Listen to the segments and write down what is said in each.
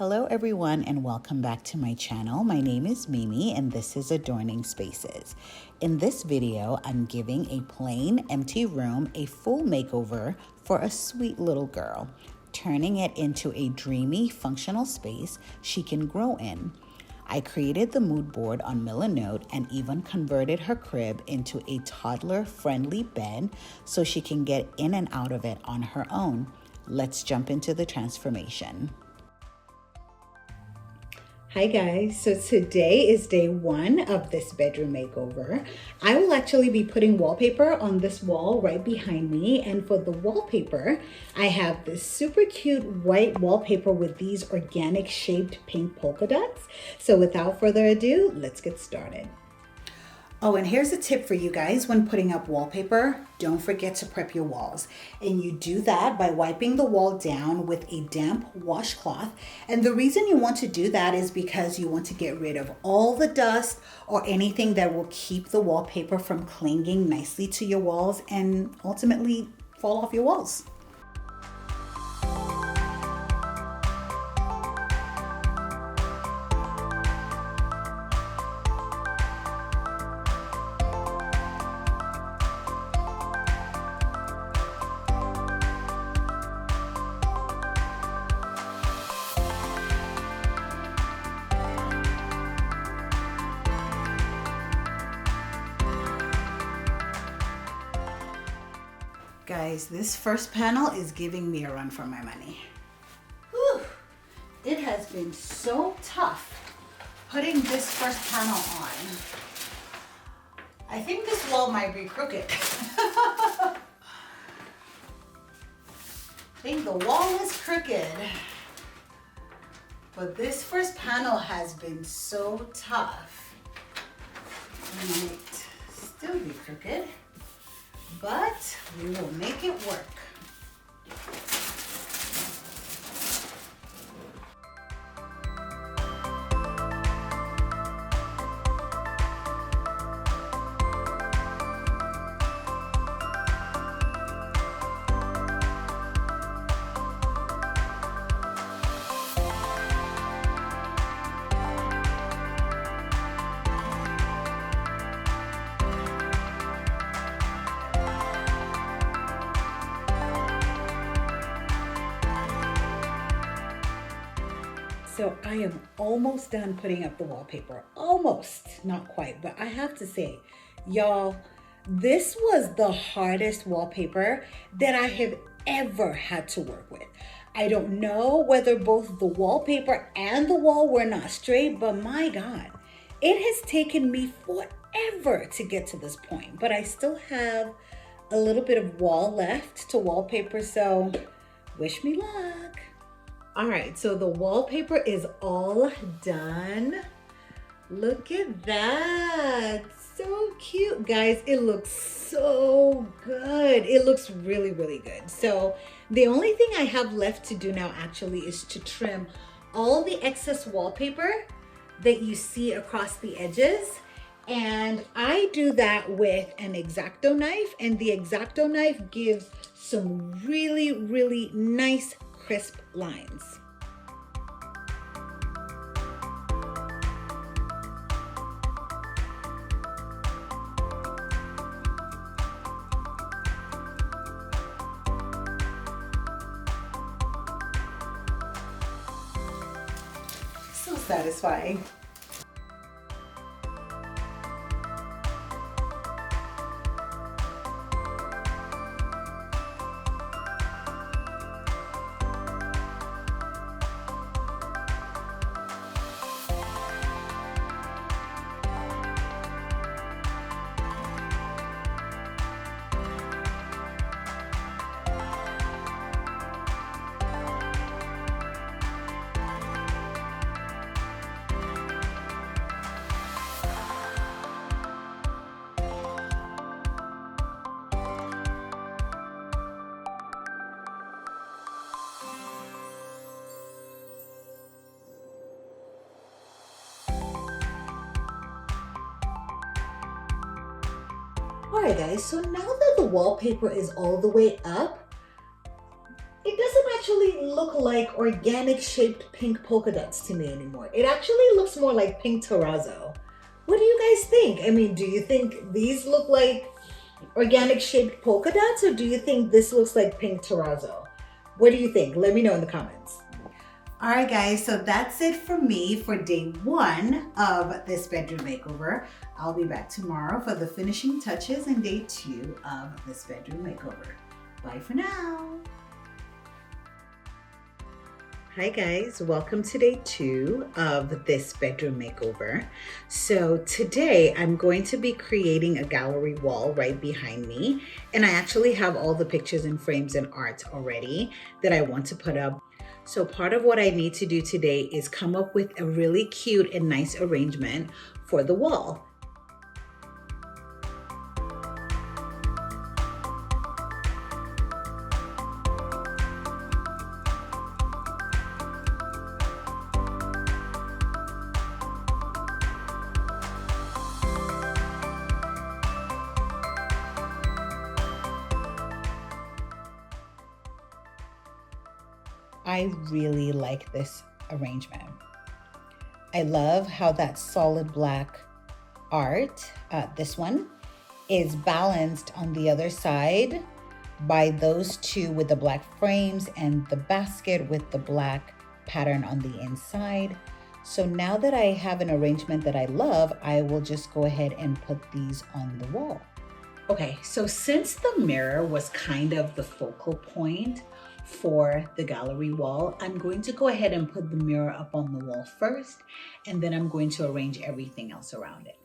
Hello everyone and welcome back to my channel. My name is Mimi and this is Adorning Spaces. In this video, I'm giving a plain empty room a full makeover for a sweet little girl, turning it into a dreamy functional space she can grow in. I created the mood board on Milanote and even converted her crib into a toddler-friendly bed so she can get in and out of it on her own. Let's jump into the transformation. Hi guys, so today is day one of this bedroom makeover. I will actually be putting wallpaper on this wall right behind me, and for the wallpaper, I have this super cute white wallpaper with these organic shaped pink polka dots. So without further ado, let's get started. Oh, and here's a tip for you guys when putting up wallpaper. Don't forget to prep your walls. And you do that by wiping the wall down with a damp washcloth. And the reason you want to do that is because you want to get rid of all the dust or anything that will keep the wallpaper from clinging nicely to your walls and ultimately fall off your walls. Guys, this first panel is giving me a run for my money. Whew. It has been so tough putting this first panel on. I think this wall might be crooked. I think the wall is crooked. But this first panel has been so tough. It might still be crooked, but we will make it work. So I am almost done putting up the wallpaper. Almost, not quite, but I have to say, y'all, this was the hardest wallpaper that I have ever had to work with. I don't know whether both the wallpaper and the wall were not straight, but my God, it has taken me forever to get to this point, but I still have a little bit of wall left to wallpaper, so wish me luck. All right, so the wallpaper is all done. Look at that. So cute, guys. It looks so good. It looks really, really good. So the only thing I have left to do now actually is to trim all the excess wallpaper that you see across the edges. And I do that with an X-Acto knife, and the X-Acto knife gives some really, really nice crisp lines. So satisfying. All right, guys, so now that the wallpaper is all the way up, it doesn't actually look like organic shaped pink polka dots to me anymore. It actually looks more like pink terrazzo. What do you guys think? I mean, do you think these look like organic shaped polka dots, or do you think this looks like pink terrazzo? What do you think? Let me know in the comments. All right, guys, so that's it for me for day 1 of this bedroom makeover. I'll be back tomorrow for the finishing touches and day 2 of this bedroom makeover. Bye for now. Hi guys, welcome to day 2 of this bedroom makeover. So today I'm going to be creating a gallery wall right behind me, and I actually have all the pictures and frames and art already that I want to put up. So part of what I need to do today is come up with a really cute and nice arrangement for the wall. I really like this arrangement. I love how that solid black art, this one, is balanced on the other side by those two with the black frames and the basket with the black pattern on the inside. So now that I have an arrangement that I love, I will just go ahead and put these on the wall. Okay, so since the mirror was kind of the focal point for the gallery wall, I'm going to go ahead and put the mirror up on the wall first, and then I'm going to arrange everything else around it.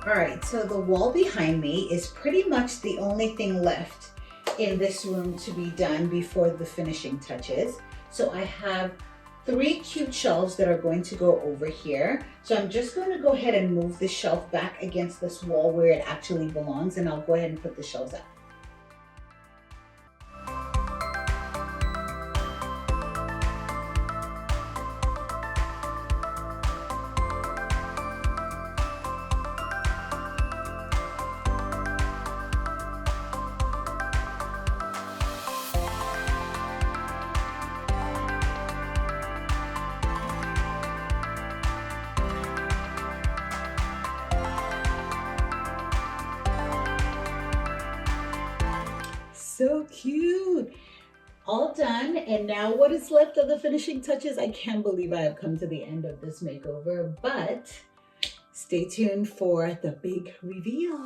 All right, so the wall behind me is pretty much the only thing left in this room to be done before the finishing touches. So I have 3 cute shelves that are going to go over here. So I'm just going to go ahead and move the shelf back against this wall where it actually belongs, and I'll go ahead and put the shelves up. So cute. All done, and now what is left of the finishing touches? I can't believe I have come to the end of this makeover, but stay tuned for the big reveal.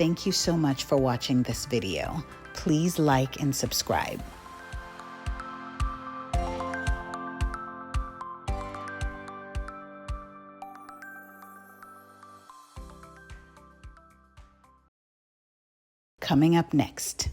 Thank you so much for watching this video. Please like and subscribe. Coming up next.